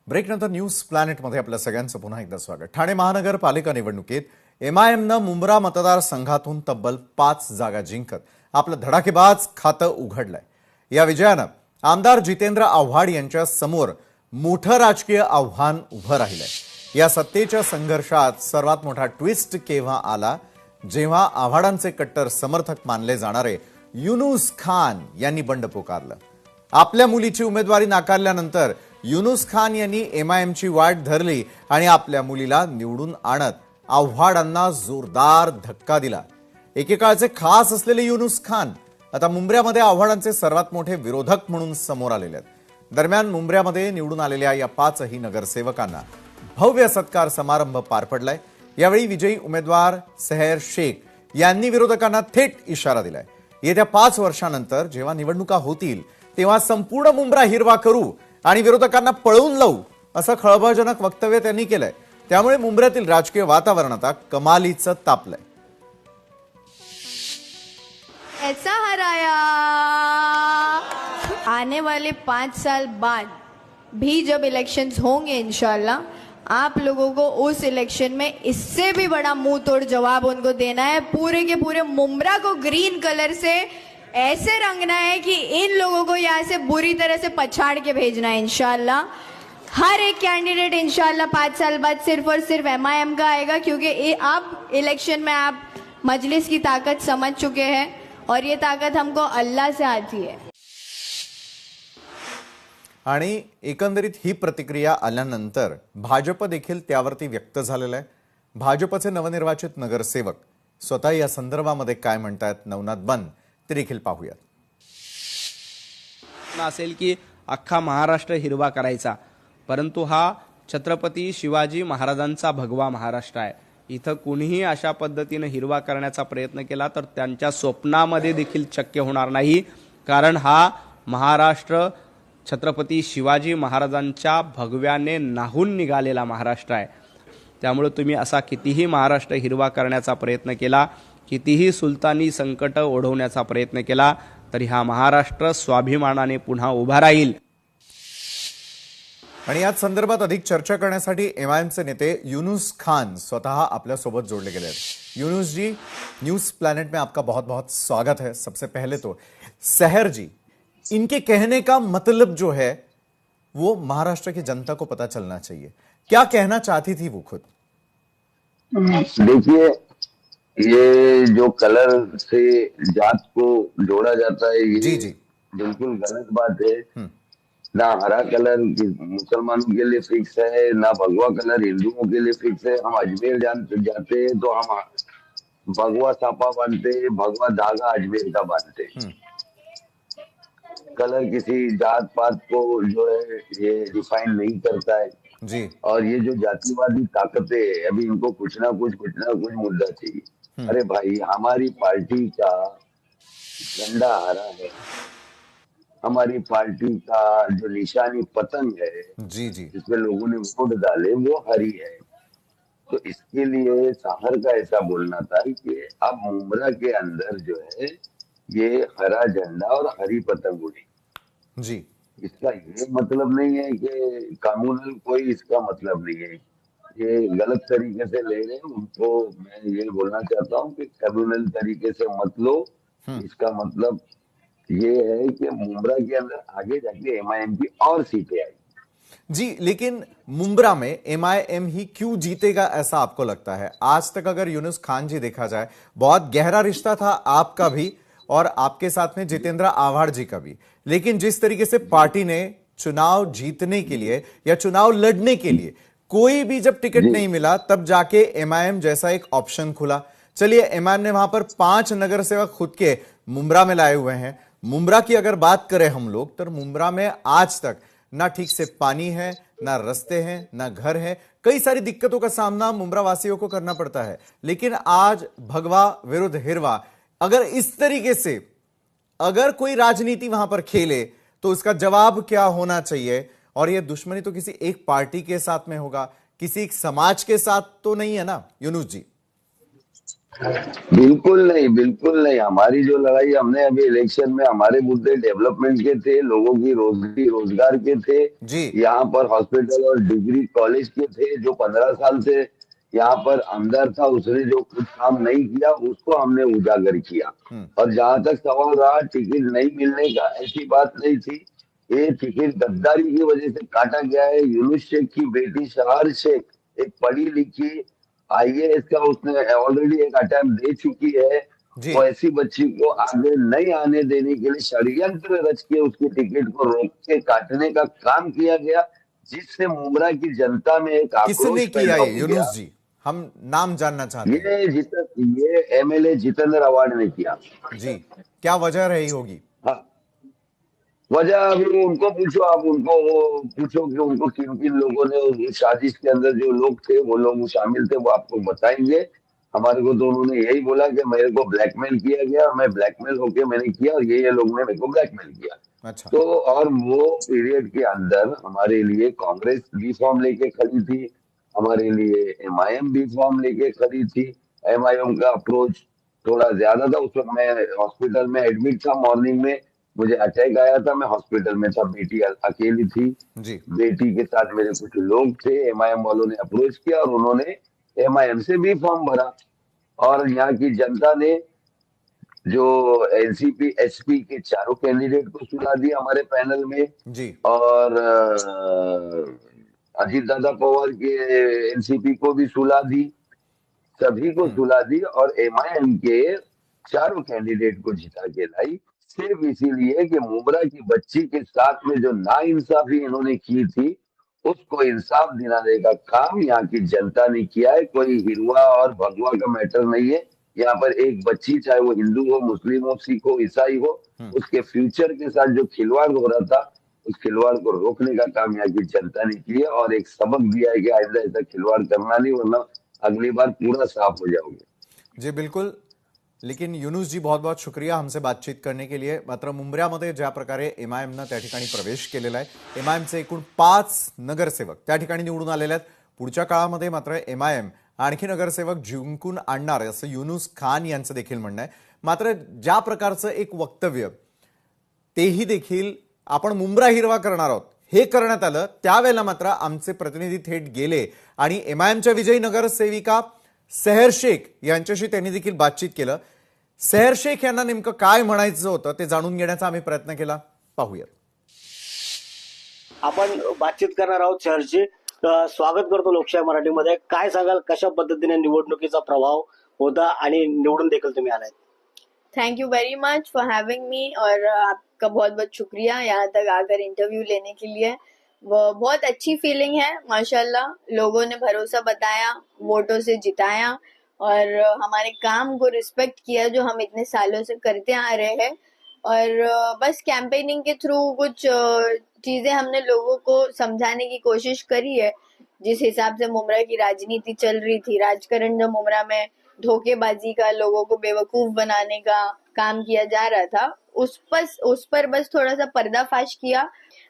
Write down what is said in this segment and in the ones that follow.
ब्रेकनंतर news प्लॅनेटमध्ये आपल्या सगळ्यांचं पुन्हा एकदा स्वागत। ठाणे महानगरपालिका निवडणुकीत एमआयएमनं मुंब्रा मतदारसंघातून तब्बल 5 जागा जिंकत आपलं धडाकेबाज खातं उघडलंय। या विजयानं आमदार जितेंद्र आव्हाड यांच्या समोर मोठं राजकीय आव्हान उभं राहिलंय। या सत्तेच्या संघर्षात सर्वात मोठा ट्विस्ट केव्हा आला, जेव्हा आव्हाडांचे कट्टर समर्थक मानले जाणारे युनुस खान यांनी बंड पुकारलं। आपल्या मुलीची उमेदवारी नाकारल्यानंतर युनुस खान यांनी एमआयएमची वाट धरली आणि आपल्या मुलीला निवडून आणत आव्हाडांना जोरदार धक्का दिला। एकेकाळचे खास असलेले युनुस खान आता मुंब्र्यामध्ये आव्हाडांचे सर्वात मोठे विरोधक म्हणून समोर आलेले आहेत। दरम्यान मुंब्र्यामध्ये निवडून आलेल्या या 5ही नगरसेवकांना भव्य सत्कार समारंभ पार पडलाय। यावेळी विजयी उमेदवार सेहर शेख यांनी विरोधकांना थेट इशारा दिलाय। येत्या 5 वर्षांनंतर जेव्हा निवडणुका होतील तेव्हा संपूर्ण मुंब्रा हिरवा करू आणि विरोधकांना पळवून लावू, असं खळबळजनक वक्तव्य त्यांनी केलंय। त्यामुळे मुंब्र्यातील राजकीय वातावरण आता कमालीचं तापलंय। ऐसा हराया आने वाले 5 साल बाद भी जब इलेक्शंस होंगे इंशाल्लाह, आप लोगों को उस इलेक्शन में इससे भी बड़ा मुंह तोड़ जवाब उनको देना है। पूरे के पूरे मुंब्रा को ग्रीन कलर से ऐसे रंगना है कि इन लोगों को यहाँ से बुरी तरह से पछाड़ के भेजना है इंशाल्लाह। हर एक कैंडिडेट इंशाल्लाह 5 साल बाद सिर्फ और सिर्फ एमआईएम का आएगा, क्योंकि अब इलेक्शन में आप मजलिस की ताकत समझ चुके हैं और ये ताकत हमको अल्लाह से आती है। आणि एकंदरीत ही प्रतिक्रिया आल्यानंतर भाजप देखील त्यावरती व्यक्त झालेला आहे। भाजपचे नवनिर्वाचित नगरसेवक स्वतः या संदर्भामध्ये काय म्हणतात नवनाथ बन ते देखील पाहूयात। असेल की अख्खा महाराष्ट्र हिरवा करायचा, परंतु हा छत्रपती शिवाजी महाराजांचा भगवा महाराष्ट्र आहे। इथं कुणीही अशा पद्धतीने हिरवा करण्याचा प्रयत्न केला तर त्यांच्या स्वप्नामध्ये देखील शक्य होणार नाही, कारण हा महाराष्ट्र छत्रपती शिवाजी महाराजांच्या भगव्याने नाहून निघालेला महाराष्ट्र आहे। त्यामुळे तुम्ही असा कितीही महाराष्ट्र हिरवा करण्याचा प्रयत्न केला, कितीही सुलतानी संकट ओढवण्याचा प्रयत्न केला, तरी हा महाराष्ट्र स्वाभिमानाने पुन्हा उभा राहील। आणि याच संदर्भात अधिक चर्चा करण्यासाठी एमआयएमचे नेते युनुस खान स्वतः आपल्या सोबत जोड़ले गए हैं। युनुस जी, न्यूज प्लैनेट में आपका बहुत बहुत स्वागत है। सबसे पहले तो सेहर जी, इनके कहने का मतलब जो है वो महाराष्ट्र की जनता को पता चलना चाहिए, क्या कहना चाहती थी वो खुद? देखिए, ये जो कलर से जात को जोड़ा जाता है ये जी बिल्कुल गलत बात है। ना हरा कलर मुसलमानों के लिए फिक्स है, ना भगवा कलर हिंदुओं के लिए फिक्स है। हम अजमेर जाते हैं तो हम भगवा सापा बांधते हैं, भगवा धागा अजमेर का बांधते हैं। कलर किसी जात पात को जो है ये डिफाइन नहीं करता है जी। और ये जो जातिवादी ताकतें है, अभी इनको कुछ ना कुछ मुद्दा चाहिए। अरे भाई, हमारी पार्टी का झंडा हरा है, हमारी पार्टी का जो निशानी पतंग है जी जी, जिसमें लोगों ने वोट डाले वो हरी है। तो इसके लिए साहर का ऐसा बोलना था कि अब मुंब्रा के अंदर जो है ये हरा झंडा और हरी पतंग उड़ी जी। इसका ये मतलब नहीं है कि कानूनल कोई इसका मतलब नहीं है। ये गलत तरीके से ले रहे हैं, उनको मैं ये बोलना चाहता हूँ कि कानूनल तरीके से मत लो। इसका मतलब ये है कि मुंब्रा के अंदर आगे जाके एमआईएम की और सीटें आई जी। लेकिन मुंब्रा में एमआईएम ही क्यों जीतेगा ऐसा आपको लगता है? आज तक अगर युनुस खान जी देखा जाए, बहुत गहरा रिश्ता था आपका भी और आपके साथ में जितेंद्र आव्हाड जी का भी, लेकिन जिस तरीके से पार्टी ने चुनाव जीतने के लिए या चुनाव लड़ने के लिए कोई भी जब टिकट नहीं मिला, तब जाके एमआईएम जैसा एक ऑप्शन खुला। चलिए, एमआईएम ने वहां पर 5 नगर सेवक खुद के मुंब्रा में लाए हुए हैं। मुंब्रा की अगर बात करें हम लोग, तो मुंब्रा में आज तक ना ठीक से पानी है, ना रास्ते हैं, ना घर है। कई सारी दिक्कतों का सामना मुंब्रा वासियों को करना पड़ता है। लेकिन आज भगवा विरुद्ध हिरवा, अगर इस तरीके से अगर कोई राजनीति वहां पर खेले तो उसका जवाब क्या होना चाहिए? और यह दुश्मनी तो किसी एक पार्टी के साथ में होगा, किसी एक समाज के साथ तो नहीं है ना युनुस जी? बिल्कुल नहीं, बिल्कुल नहीं। हमारी जो लड़ाई हमने अभी इलेक्शन में, हमारे मुद्दे डेवलपमेंट के थे, लोगों की रोजगार के थे, जी। यहाँ पर हॉस्पिटल और डिग्री कॉलेज के थे। जो 15 साल से यहाँ पर अंदर था, उसने जो कुछ काम नहीं किया उसको हमने उजागर किया। और जहां तक सवाल रहा टिकट नहीं मिलने का, ऐसी बात नहीं थी। ये टिकट गद्दारी की वजह से काटा गया है। यूनुस शेख की बेटी शहार शेख, एक पढ़ी लिखी आईएएस का, उसने ऑलरेडी एक अटेम्प्ट दे चुकी है। जी। वो ऐसी बच्ची को आगे नहीं आने देने के लिए षड्यंत्र रच के उसकी टिकट को रोक के काटने का काम किया गया, जिससे मुमरा की जनता में एक किसने आक्रोश किया पैदा ये हो गया। यूनुस जी? हम नाम जानना चाहते हैं। ये एमएलए जितेंद्र अवार्ड ने किया। जी। क्या वजह रही होगी? हाँ, वजह अभी उनको पूछो, आप उनको वो पूछो कि उनको किन किन लोगों ने उस साजिश के अंदर जो लोग थे, वो लोग शामिल थे, वो आपको बताएंगे। हमारे को तो उन्होंने यही बोला कि मेरे को ब्लैकमेल किया गया, मैं ब्लैकमेल होके मैंने किया, और ये लोग ने मेरे को ब्लैकमेल किया। अच्छा। तो और वो पीरियड के अंदर हमारे लिए कांग्रेस बी फॉर्म लेके खड़ी थी, हमारे लिए एमआईएम बी फॉर्म लेके खड़ी थी। एमआईएम का अप्रोच थोड़ा ज्यादा था। उस वक्त मैं हॉस्पिटल में एडमिट था, मॉर्निंग में मुझे अटैक आया था, मैं हॉस्पिटल में था, बेटी अकेली थी। जी। बेटी के साथ मेरे कुछ लोग थे, एमआईएम वालों ने अप्रोच किया और उन्होंने एमआईएम से भी फॉर्म भरा। और यहाँ की जनता ने जो एनसीपी एसपी के चारों कैंडिडेट को सुना दिया हमारे पैनल में। जी। और अजीत दादा पवार के एनसीपी को भी सुला दी, सभी को सुला दी, और एमआईएम के चारों कैंडिडेट को जिता के लाई, सिर्फ इसीलिए कि मुमरा की बच्ची के साथ में जो नाइंसाफी इन्होंने की थी, उसको इंसाफ दिलाने का काम यहाँ की जनता ने किया है। कोई हिरुआ और भगवा का मैटर नहीं है। यहाँ पर एक बच्ची, चाहे वो हिंदू हो, मुस्लिम हो, सिख हो, ईसाई हो, उसके फ्यूचर के साथ जो खिलवाड़ हो रहा था, उस खिलवाड़ को रोकने का काम यहाँ की जनता ने किया, और एक सबक दिया है कि आइंदा ऐसा खिलवाड़ करना नहीं, वरना अगली बार पूरा साफ हो जाओगे। जी बिलकुल. लेकिन युनुस जी, बहुत बहुत शुक्रिया हमसे बातचीत करने के लिए. मात्र मुंबऱ्यामध्ये ज्या प्रकारे एमआयएमनं त्या ठिकाणी प्रवेश केलेला आहे, एमआयएमचे एकूण 5 नगरसेवक त्या ठिकाणी निवडून आलेले आहेत. पुढच्या काळामध्ये मात्र एमआयएम आणखी नगरसेवक जिंकून आणणार असं युनुस खान यांचं देखील म्हणणं आहे. मात्र ज्या प्रकारचं एक वक्तव्य तेही देखील आपण मुंब्रा हिरवा करणार आहोत हे करण्यात आलं, त्यावेळेला मात्र आमचे प्रतिनिधी थेट गेले आणि एमआयएमच्या विजयी नगरसेविका सेहर शेख यांच्याशी त्यांनी देखील बातचीत केलं. सेहर शेख यांना नेमकं काय म्हणायचं होतं ते जाणून घेण्याचा आम्ही प्रयत्न केला. पाहूया. आपण बातचीत करणार आहोत शहरची. स्वागत करतो लोकशाही मराठीमध्ये. काय सांगाल, कशा पद्धतीने निवडणुकीचा प्रभाव होता आणि निवडून देखील तुम्ही आलाय? Thank you very much for having me, और आपका बहुत बहुत शुक्रिया यहाँ तक आकर इंटरव्यू लेने के लिए. वो बहुत अच्छी फीलिंग है माशाल्लाह. लोगों ने भरोसा बताया, वोटों से जिताया और हमारे काम को रिस्पेक्ट किया जो हम इतने सालों से करते आ रहे हैं. और बस कैंपेनिंग के थ्रू कुछ चीजें हमने लोगों को समझाने की कोशिश करी है. जिस हिसाब से मुमरा की राजनीति चल रही थी, राजकारण जो मुमरा में धोखेबाजी का, लोगों को बेवकूफ बनाने का काम किया जा रहा था, उस पर बस थोड़ा सा पर्दाफाश किया.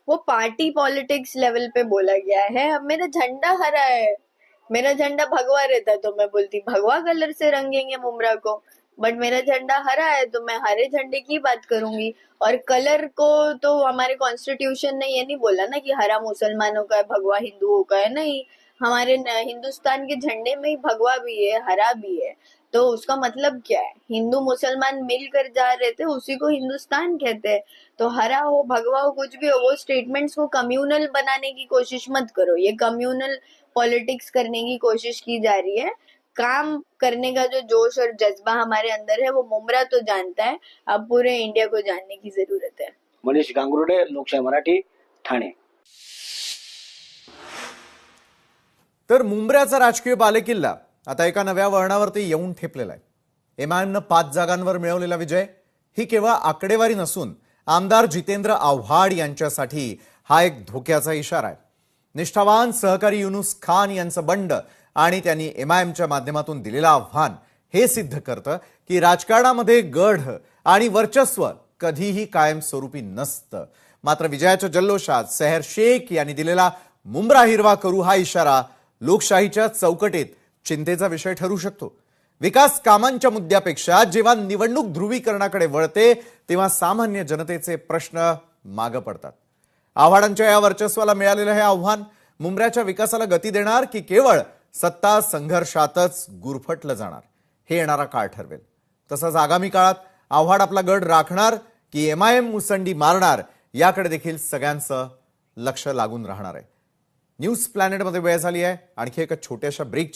वो पार्टी पॉलिटिक्स लेवल पे बोला गया है. अब मेरा झंडा हरा है, मेरा झंडा भगवा रहता तो मैं बोलती भगवा कलर से रंगेंगे मुमरा को, बट मेरा झंडा हरा है तो मैं हरे झंडे की बात करूंगी. और कलर को तो हमारे कॉन्स्टिट्यूशन ने ये नहीं बोला ना कि हरा मुसलमानों का है, भगवा हिंदुओं का है. नहीं, हमारे हिंदुस्तान के झंडे में ही भगवा भी है, हरा भी है. तो उसका मतलब क्या है? हिंदू मुसलमान मिलकर जा रहे थे, उसी को हिंदुस्तान कहते हैं. तो हरा हो, भगवा हो, कुछ भी हो, वो स्टेटमेंट्स को कम्युनल बनाने की कोशिश मत करो. ये कम्युनल पॉलिटिक्स करने की कोशिश की जा रही है. काम करने का जो जोश और जज्बा हमारे अंदर है वो मुमरा तो जानता है, अब पूरे इंडिया को जानने की जरूरत है. मनीष गांगुर्डे, लोकशाही मराठी, ठाणे. तर मुंब्र्याचा राजकीय बालेकिल्ला आता एका नव्या वळणावरती येऊन ठेपलेला आहे. एमआयएमनं 5 जागांवर मिळवलेला विजय ही केवळ आकडेवारी नसून आमदार जितेंद्र आव्हाड यांच्यासाठी हा एक धोक्याचा इशारा आहे. निष्ठावान सहकारी युनुस खान यांचं बंड आणि त्यांनी एमआयएमच्या माध्यमातून दिलेलं आव्हान हे सिद्ध करतं की राजकारणामध्ये गढ आणि वर्चस्व कधीही कायमस्वरूपी नसतं. मात्र विजयाच्या जल्लोषात सेहर शेख यांनी दिलेला मुंब्रा हिरवा करू हा इशारा लोकशाहीच्या चौकटीत चिंतेचा विषय ठरू शकतो. विकास कामांच्या मुद्द्यापेक्षा जेव्हा निवडणूक ध्रुवीकरणाकडे वळते तेव्हा सामान्य जनतेचे प्रश्न मागे पडतात. आव्हाडांच्या या वर्चस्वाला मिळालेलं हे आव्हान मुंब्र्याच्या विकासाला गती देणार की केवळ सत्ता संघर्षातच गुरफटलं जाणार हे येणारा काळ ठरवेल. तसंच आगामी काळात आव्हाड आपला गड राखणार की MIM मुसंडी मारणार याकडे देखील सगळ्यांचं लक्ष लागून राहणार आहे. न्यूज प्लॅनेटमध्ये वेळ झाली आहे आणखी एका छोट्याशा ब्रेकची.